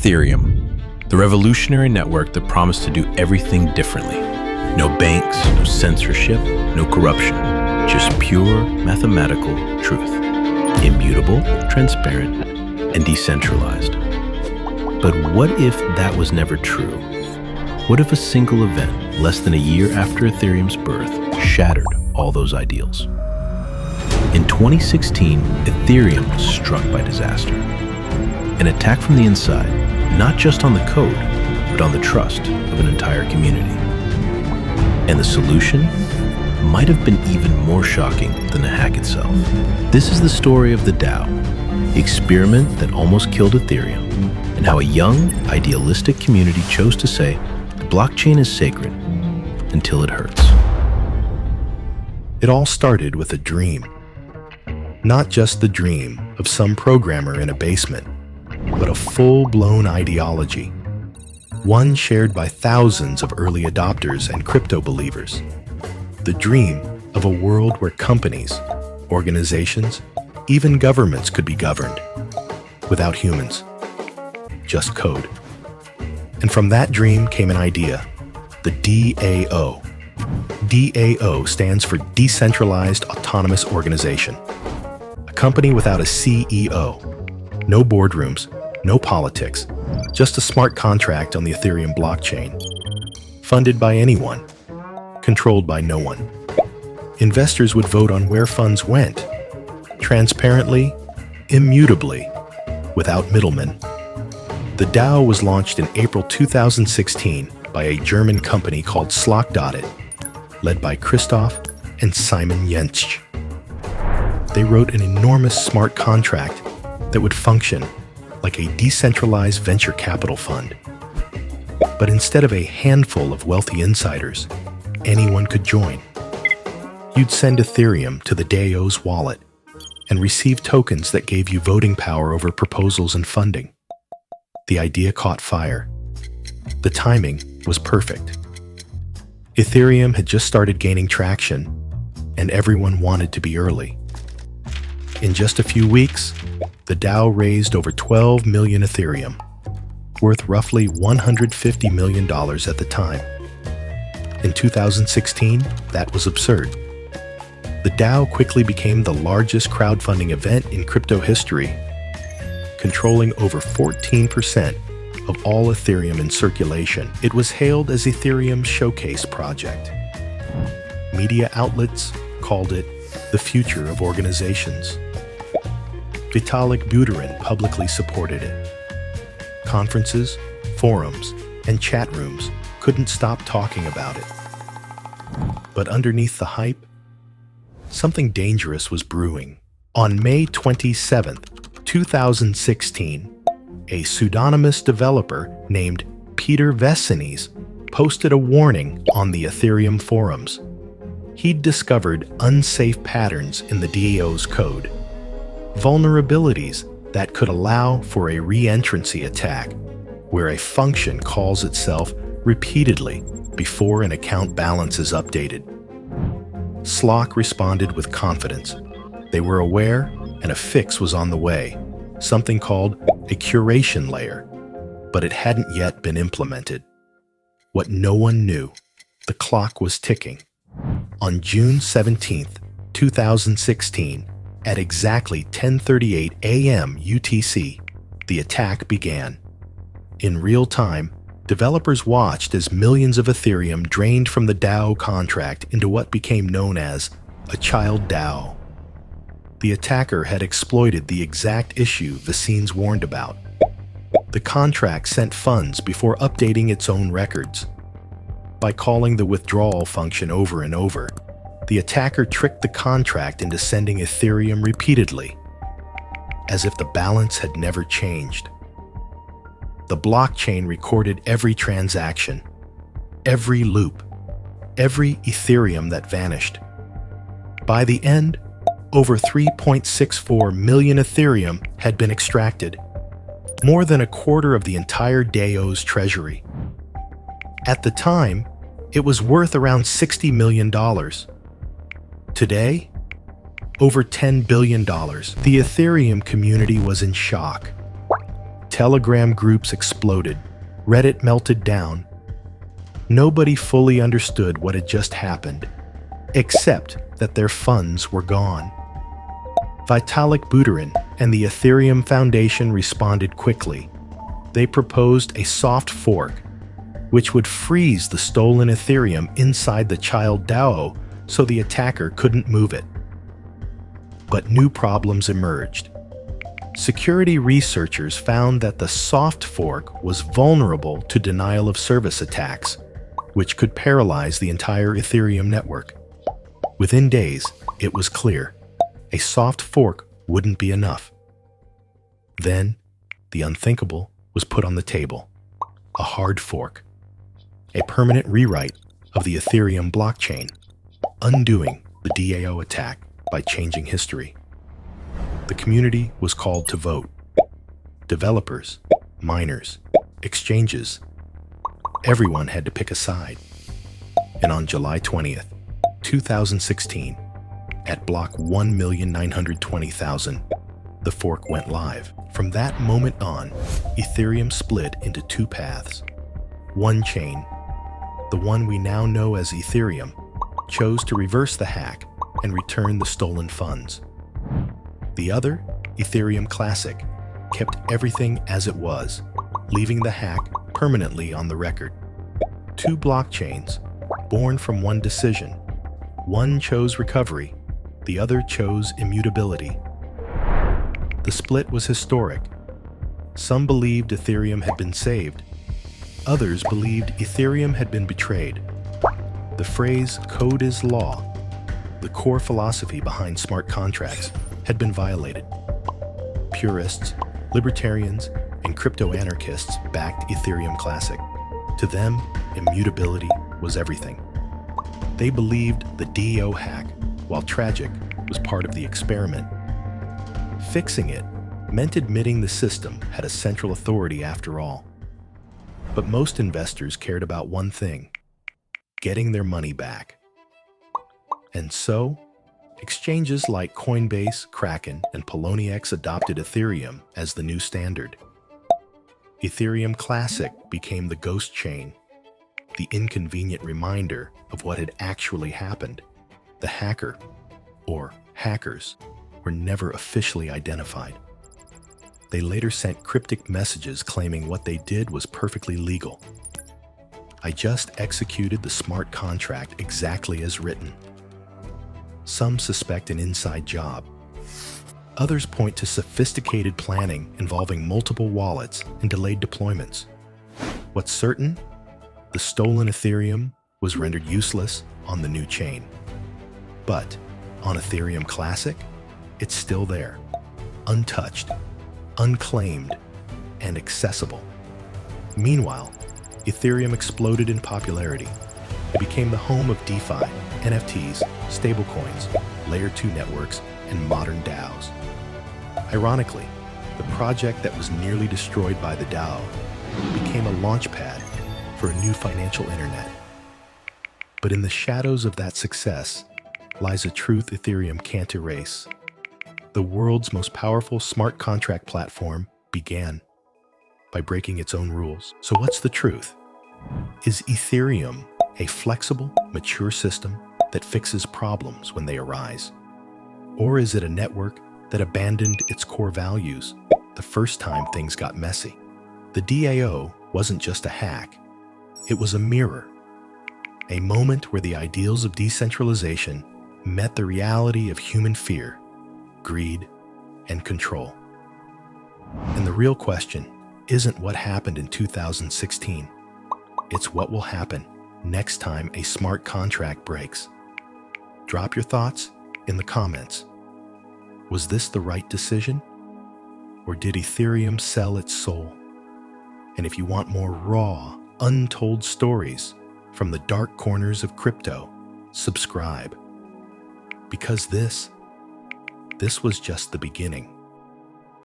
Ethereum, the revolutionary network that promised to do everything differently. No banks, no censorship, no corruption, just pure mathematical truth. Immutable, transparent, and decentralized. But what if that was never true? What if a single event, less than a year after Ethereum's birth, shattered all those ideals? In 2016, Ethereum was struck by disaster. An attack from the inside, not just on the code, but on the trust of an entire community. And the solution might have been even more shocking than the hack itself. This is the story of the DAO, the experiment that almost killed Ethereum, and how a young, idealistic community chose to say the blockchain is sacred until it hurts. It all started with a dream. Not just the dream of some programmer in a basement, but a full-blown ideology. One shared by thousands of early adopters and crypto believers. The dream of a world where companies, organizations, even governments could be governed without humans, just code. And from that dream came an idea, the DAO. DAO stands for Decentralized Autonomous Organization. A company without a CEO, no boardrooms, no politics, just a smart contract on the Ethereum blockchain. Funded by anyone, controlled by no one. Investors would vote on where funds went, transparently, immutably, without middlemen. The DAO was launched in April 2016 by a German company called Slock.it, led by Christoph and Simon Jentsch. They wrote an enormous smart contract that would function like a decentralized venture capital fund. But instead of a handful of wealthy insiders, anyone could join. You'd send Ethereum to the DAO's wallet and receive tokens that gave you voting power over proposals and funding. The idea caught fire. The timing was perfect. Ethereum had just started gaining traction, and everyone wanted to be early. In just a few weeks, the DAO raised over 12 million Ethereum, worth roughly $150 million at the time. In 2016, that was absurd. The DAO quickly became the largest crowdfunding event in crypto history, controlling over 14% of all Ethereum in circulation. It was hailed as Ethereum's showcase project. Media outlets called it the future of organizations. Vitalik Buterin publicly supported it. Conferences, forums, and chat rooms couldn't stop talking about it. But underneath the hype, something dangerous was brewing. On May 27, 2016, a pseudonymous developer named Peter Vessenes posted a warning on the Ethereum forums. He'd discovered unsafe patterns in the DAO's code, vulnerabilities that could allow for a re-entrancy attack, where a function calls itself repeatedly before an account balance is updated. Slock responded with confidence. They were aware, and a fix was on the way, something called a curation layer, but it hadn't yet been implemented. What no one knew, the clock was ticking. On June 17, 2016, at exactly 10:38 a.m. UTC, the attack began. In real time, developers watched as millions of Ethereum drained from the DAO contract into what became known as a child DAO. The attacker had exploited the exact issue Vessenes warned about. The contract sent funds before updating its own records. By calling the withdrawal function over and over, the attacker tricked the contract into sending Ethereum repeatedly, as if the balance had never changed. The blockchain recorded every transaction, every loop, every Ethereum that vanished. By the end, over 3.64 million Ethereum had been extracted, more than a quarter of the entire DAO's treasury. At the time, it was worth around $60 million. Today, over $10 billion. The Ethereum community was in shock. Telegram groups exploded. Reddit melted down. Nobody fully understood what had just happened, except that their funds were gone. Vitalik Buterin and the Ethereum Foundation responded quickly. They proposed a soft fork, which would freeze the stolen Ethereum inside the child DAO so the attacker couldn't move it. But new problems emerged. Security researchers found that the soft fork was vulnerable to denial of service attacks, which could paralyze the entire Ethereum network. Within days, it was clear a soft fork wouldn't be enough. Then, the unthinkable was put on the table: a hard fork, a permanent rewrite of the Ethereum blockchain, undoing the DAO attack by changing history. The community was called to vote. Developers, miners, exchanges, everyone had to pick a side. And on July 20th, 2016, at block 1,920,000, the fork went live. From that moment on, Ethereum split into two paths. One chain, the one we now know as Ethereum, chose to reverse the hack and return the stolen funds. The other, Ethereum Classic, kept everything as it was, leaving the hack permanently on the record. Two blockchains, born from one decision. One chose recovery, the other chose immutability. The split was historic. Some believed Ethereum had been saved. Others believed Ethereum had been betrayed. The phrase "code is law," the core philosophy behind smart contracts, had been violated. Purists, libertarians, and crypto-anarchists backed Ethereum Classic. To them, immutability was everything. They believed the DAO hack, while tragic, was part of the experiment. Fixing it meant admitting the system had a central authority after all. But most investors cared about one thing: getting their money back. And so, exchanges like Coinbase, Kraken, and Poloniex adopted Ethereum as the new standard. Ethereum Classic became the ghost chain, the inconvenient reminder of what had actually happened. The hacker, or hackers, were never officially identified. They later sent cryptic messages claiming what they did was perfectly legal. "I just executed the smart contract exactly as written." Some suspect an inside job. Others point to sophisticated planning involving multiple wallets and delayed deployments. What's certain? The stolen Ethereum was rendered useless on the new chain. But on Ethereum Classic, it's still there, untouched, unclaimed, and accessible. Meanwhile, Ethereum exploded in popularity. It became the home of DeFi, NFTs, stablecoins, Layer 2 networks, and modern DAOs. Ironically, the project that was nearly destroyed by the DAO became a launchpad for a new financial internet. But in the shadows of that success lies a truth Ethereum can't erase. The world's most powerful smart contract platform began by breaking its own rules. So what's the truth? Is Ethereum a flexible, mature system that fixes problems when they arise? Or is it a network that abandoned its core values the first time things got messy? The DAO wasn't just a hack. It was a mirror, a moment where the ideals of decentralization met the reality of human fear, greed, and control. And the real question isn't what happened in 2016. It's what will happen next time a smart contract breaks. Drop your thoughts in the comments. Was this the right decision? Or did Ethereum sell its soul? And if you want more raw, untold stories from the dark corners of crypto, subscribe. Because this was just the beginning.